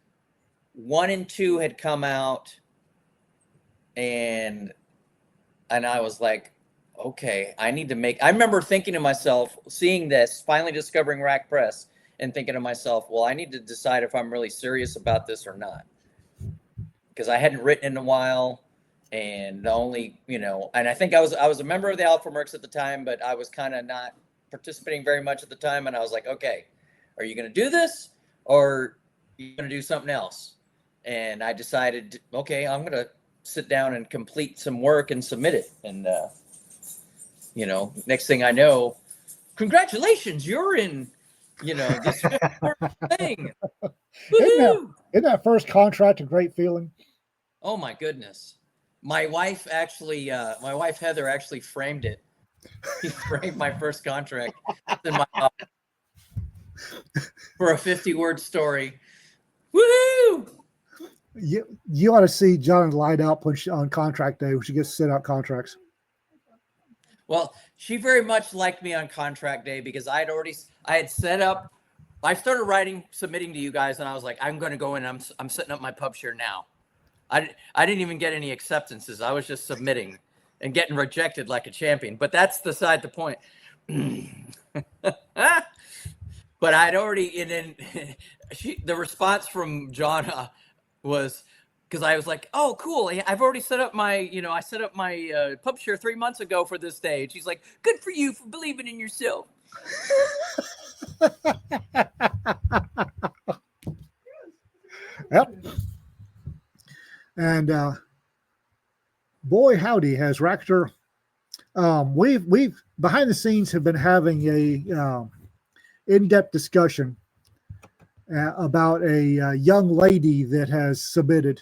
1 and 2 had come out, and I was like, okay, I remember thinking to myself, seeing this, finally discovering Rac Press, and thinking to myself, well, I need to decide if I'm really serious about this or not, because I hadn't written in a while, and the only, and I think I was a member of the Alpha Mercs at the time, but I was kind of not participating very much at the time, and I was like, okay, are you going to do this, or are you going to do something else? And I decided, okay, I'm going to sit down and complete some work and submit it, and next thing I know, congratulations, you're in, this thing.
Isn't that first contract a great feeling?
Oh my goodness. My wife Heather actually framed it. He framed my first contract in my office for a 50-word story. Woohoo!
You ought to see John light up on contract day when she gets to sit out contracts.
Well, she very much liked me on contract day because I had set up. I started submitting to you guys, and I was like, I'm going to go in. I'm setting up my pub share now. I didn't even get any acceptances. I was just submitting and getting rejected like a champion. But that's beside the point. But I'd already, and then the response from John was, because I was like, oh, cool. I've already set up my, I set up my pub share 3 months ago for this day. And she's like, good for you for believing in yourself.
Yep. And boy, howdy, has Ractor. We've behind the scenes have been having a in-depth discussion about a young lady that has submitted.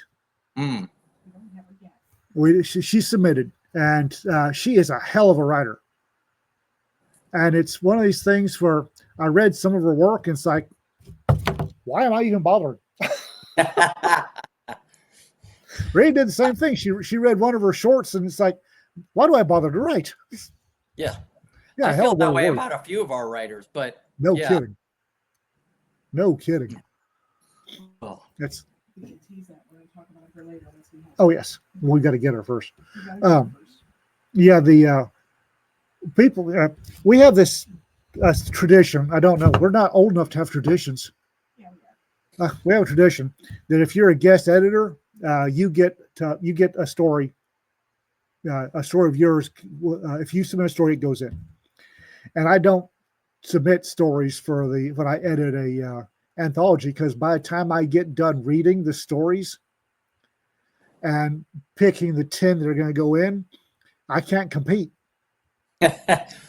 She submitted, and she is a hell of a writer. And it's one of these things where I read some of her work, and it's like, why am I even bothered? Ray did the same thing. She read one of her shorts, and it's like, why do I bother to write?
Yeah.
I
feel that way about a few of our writers, but
no kidding.
Oh.
That's. Oh yes, we got to get her first. The people. We have this tradition. I don't know. We're not old enough to have traditions. We have a tradition that if you're a guest editor, you get a story. A story of yours. If you submit a story, it goes in. And I don't submit stories for when I edit a anthology, because by the time I get done reading the stories and picking the 10 that are going to go in, I can't compete.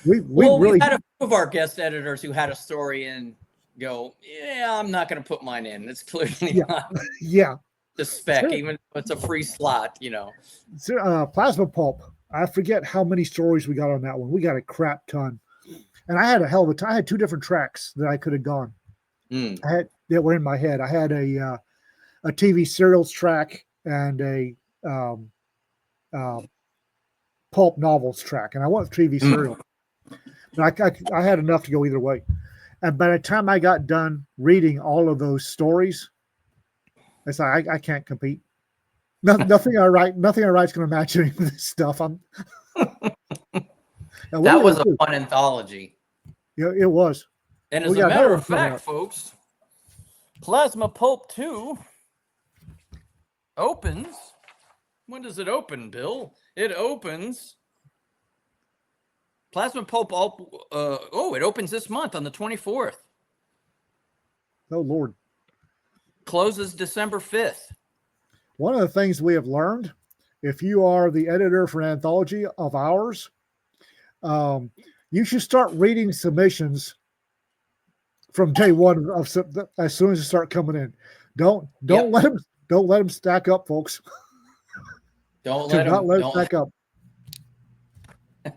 We really had a few of our guest editors who had a story and go, yeah, I'm not going to put mine in. It's clearly not the spec, even if it's a free slot,
Plasma Pulp. I forget how many stories we got on that one. We got a crap ton. And I had a hell of a time. I had 2 different tracks that I could have gone. That were in my head. I had a TV serials track and a pulp novels track, and I went with TV serial. But I had enough to go either way. And by the time I got done reading all of those stories, it's like I can't compete. Nothing I write is going to match any of this stuff.
That was a fun anthology.
Yeah, it was.
And as a matter of fact, folks, Plasma Pulp 2 opens When does it open, Bill? It opens. Plasma Pulp. It opens this month on the 24th.
Oh, Lord.
Closes December 5th.
One of the things we have learned, if you are the editor for an anthology of ours, you should start reading submissions from day one as soon as they start coming in. Don't let them stack up, folks.
Don't let
them stack up.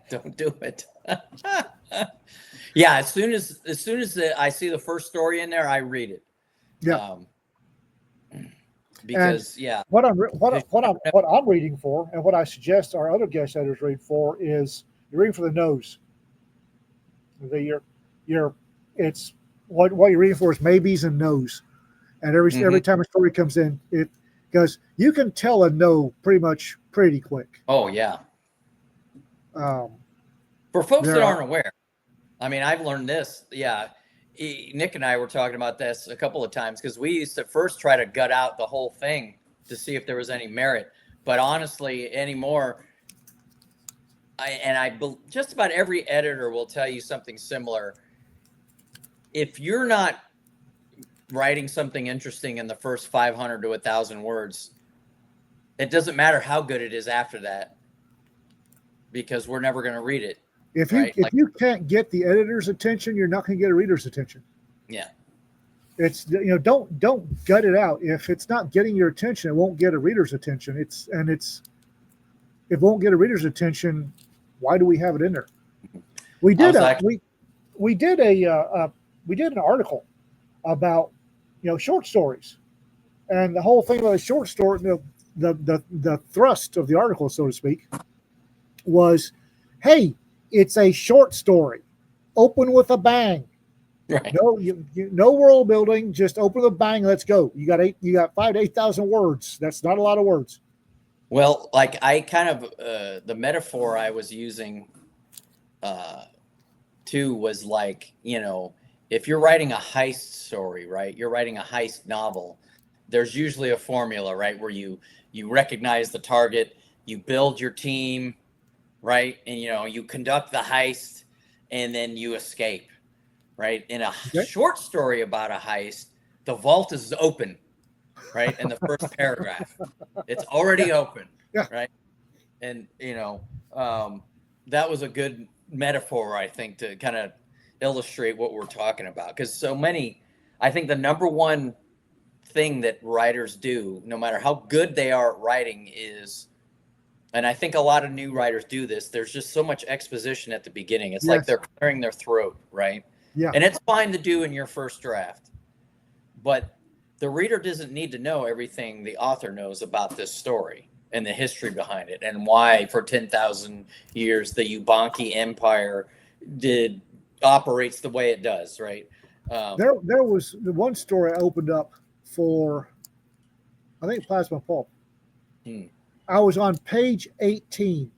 Don't do it. Yeah, as soon as I see the first story in there, I read it.
Yeah.
Because
what I'm reading for, and what I suggest our other guest editors read for, is you're reading for the nose. It's what you're reading for is maybes and no's, and every time a story comes in, because you can tell a no pretty quick.
Oh yeah. For folks that aren't aware, I mean, I've learned this. Yeah, Nick and I were talking about this a couple of times because we used to first try to gut out the whole thing to see if there was any merit. But honestly, anymore, just about every editor will tell you something similar. If you're not writing something interesting in the first 500 to 1,000 words, it doesn't matter how good it is after that, because we're never going to read it.
If you can't get the editor's attention, you're not going to get a reader's attention.
Yeah.
It's, don't gut it out. If it's not getting your attention, it won't get a reader's attention. If it won't get a reader's attention, why do we have it in there? We did an article about short stories, and the whole thing about the short story, the thrust of the article, so to speak, was, hey, it's a short story. Open with a bang.
Right.
No world building. Just open with a bang. Let's go. You got 5,000 to 8,000 words. That's not a lot of words.
Well, like I kind of the metaphor I was using too was like, if you're writing a heist story, right? You're writing a heist novel. There's usually a formula, right, where you recognize the target, you build your team, right? And, you conduct the heist, and then you escape, right? In a short story about a heist, the vault is open, right? In the first paragraph, it's already open, right? And, that was a good metaphor, I think, to kind of illustrate what we're talking about. Because I think the number one thing that writers do, no matter how good they are at writing, is, and I think a lot of new writers do this, there's just so much exposition at the beginning. It's like they're clearing their throat, right?
Yeah.
And it's fine to do in your first draft. But the reader doesn't need to know everything the author knows about this story and the history behind it, and why for 10,000 years the Yubanki Empire operates the way it does, right?
There was the one story I opened up for, I think, Plasma Pulp. I was on page 18,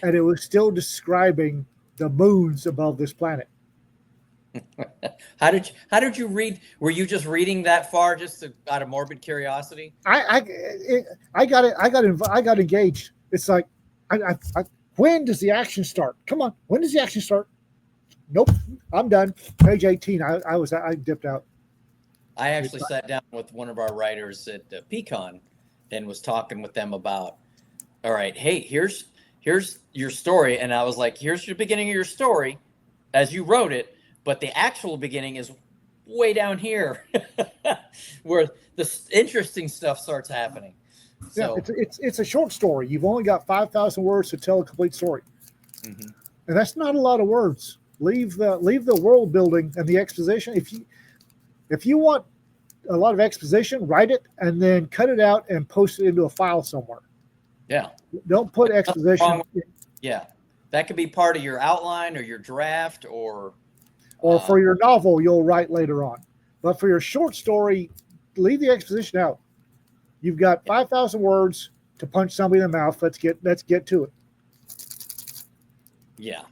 and it was still describing the moons above this planet.
How did you read? Were you just reading that far just out of morbid curiosity?
I got engaged. It's like, when does the action start? Come on, when does the action start? Nope, I'm done. Page 18. I dipped out.
I actually sat down with one of our writers at Pecan and was talking with them about, all right, hey, here's your story, and I was like, here's the beginning of your story as you wrote it, but the actual beginning is way down here where the interesting stuff starts happening. So,
yeah, it's a short story. You've only got 5,000 words to tell a complete story, and that's not a lot of words. Leave the world building and the exposition. If you want a lot of exposition, write it and then cut it out and post it into a file somewhere.
Yeah.
Don't put exposition.
Yeah. That could be part of your outline or your draft or
for your novel you'll write later on. But for your short story, leave the exposition out. You've got 5,000 words to punch somebody in the mouth. Let's get to it.
Yeah.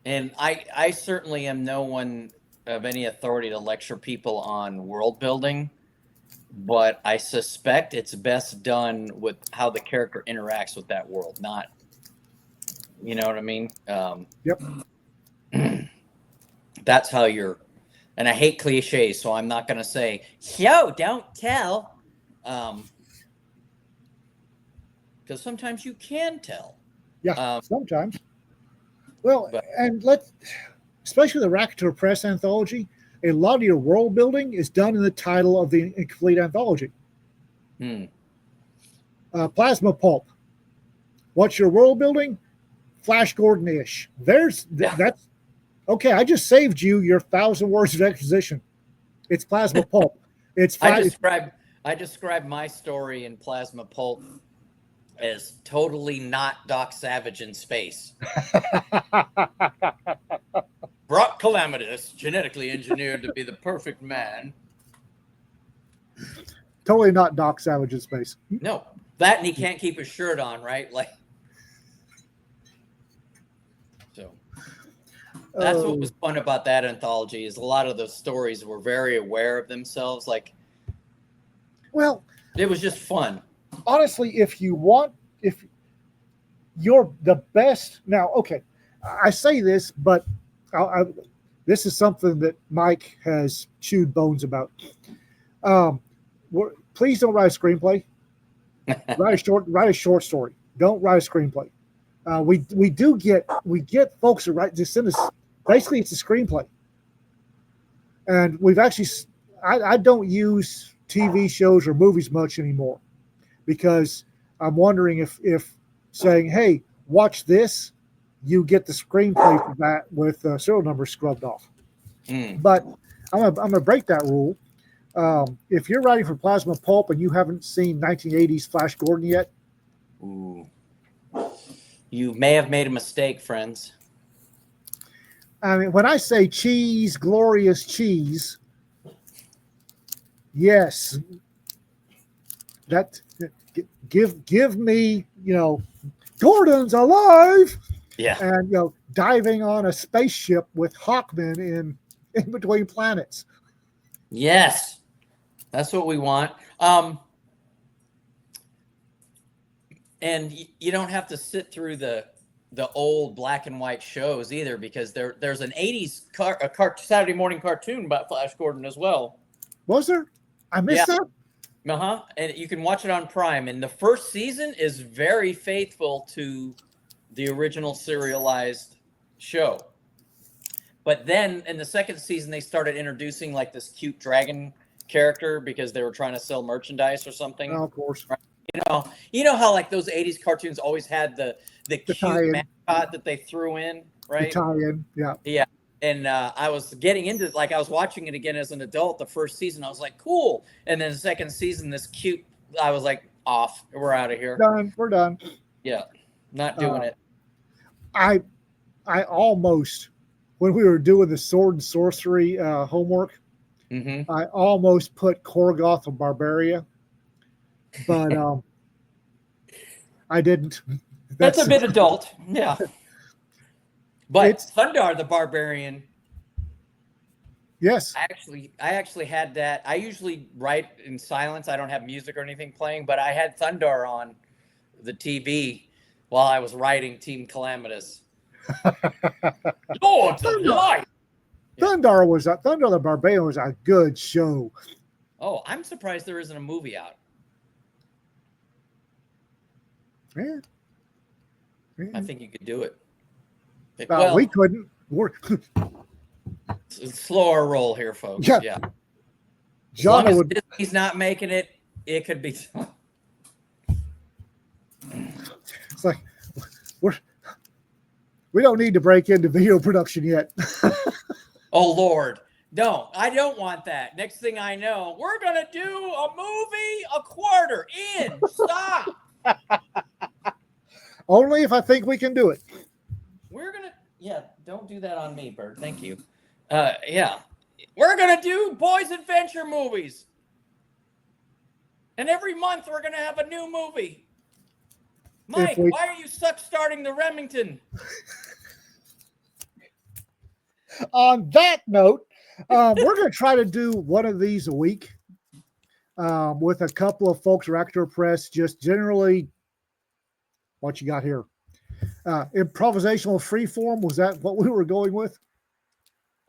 And I certainly am no one of any authority to lecture people on world building. but I suspect it's best done with how the character interacts with that world, not, you know what I mean?
Yep.
That's how you're, and I hate cliches, so I'm not going to say, "Yo, don't tell," because sometimes you can tell.
Yeah, sometimes. Well,
But
and especially the Rac Chat Press anthology, a lot of your world building is done in the title of the complete anthology. Plasma Pulp. What's your world building? Flash Gordon-ish. That's okay. I just saved you your 1,000 words of exposition. It's Plasma Pulp.
I describe my story in Plasma Pulp as totally not Doc Savage in space. Brock Calamitous, genetically engineered to be the perfect man.
Totally not Doc Savage in space.
No, that and he can't keep his shirt on, right? Like, so that's what was fun about that anthology is a lot of those stories were very aware of themselves. Like,
well,
it was just fun.
Honestly, if you're the best now, okay, I say this, but this is something that Mike has chewed bones about. Please don't write a screenplay. Write a short story. Don't write a screenplay. We get folks to write just send us. Basically, it's a screenplay, and we've actually. I don't use TV shows or movies much anymore because I'm wondering if saying, "Hey, watch this," you get the screenplay for that with serial numbers scrubbed off. But I'm gonna break that rule. If you're writing for Plasma Pulp and you haven't seen 1980s Flash Gordon yet,
ooh, you may have made a mistake, friends.
I mean, when I say cheese, glorious cheese, yes, that give me, Gordon's alive,
yeah,
and diving on a spaceship with Hawkman in between planets.
Yes, that's what we want. And you don't have to sit through the old black and white shows either, because there's an 80s Saturday morning cartoon about Flash Gordon as well.
Was there? I missed that?
And you can watch it on Prime. And the first season is very faithful to the original serialized show. But then in the second season, they started introducing like this cute dragon character because they were trying to sell merchandise or something.
Oh, of course.
You know how like those 80s cartoons always had the cute mascot that they threw in, right?
The tie-in, yeah.
Yeah. And I was getting into it, like I was watching it again as an adult. The first season, I was like, cool. And then the second season, this cute, I was like, off. We're out of here.
We're done.
Yeah. Not doing it.
I almost, when we were doing the sword and sorcery homework, I almost put Korgoth and Barbaria, but I didn't.
That's a bit adult. Yeah. But Thundar the Barbarian.
Yes.
I actually had that. I usually write in silence. I don't have music or anything playing, but I had Thundar on the TV while I was writing Team Calamitous. Lord of Light.
Thundar the Barbarian was a good show.
Oh, I'm surprised there isn't a movie out.
Yeah.
I think you could do it.
We couldn't.
It's a slower roll here, folks. Yeah. As long as Disney's not making it, it could be.
It's like we don't need to break into video production yet.
Oh Lord, no! I don't want that. Next thing I know, we're gonna do a movie a quarter in. Stop.
Only if I think we can do it.
Don't do that on me, Bert. Thank you. We're going to do Boys Adventure movies. And every month we're going to have a new movie. Mike, why are you starting the Remington?
On that note, we're going to try to do one of these a week. with a couple of folks, Rac Chat Press, just generally what you got here. Improvisational freeform, was that what we were going with?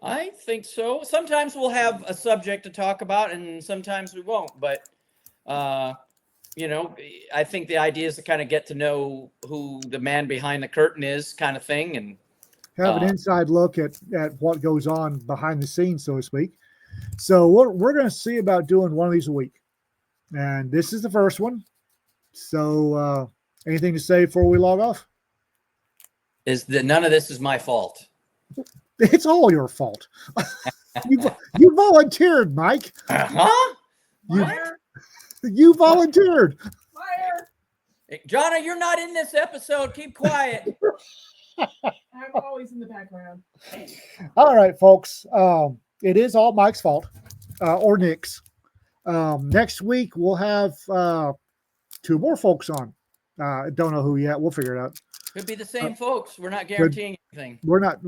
I think so. Sometimes we'll have a subject to talk about, and sometimes we won't. But, you know, I think the idea is to kind of get to know who the man behind the curtain is, kind of thing, and
have an inside look at what goes on behind the scenes, so to speak. So we're going to see about doing one of these a week. And this is the first one. So anything to say before we log off?
Is that none of this is my fault.
It's all your fault. You volunteered, Mike.
Huh?
You volunteered.
Fire!
Hey, Jonna, you're not in this episode. Keep quiet.
I'm always in the background.
All right, folks. It is all Mike's fault, or Nick's. Next week we'll have 2 more folks on. Don't know who yet. We'll figure it out.
Could be the same folks. We're not guaranteeing anything.
We're not.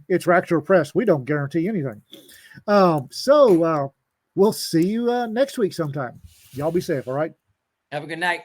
It's Rac Chat Press. We don't guarantee anything. So we'll see you next week sometime. Y'all be safe. All right.
Have a good night.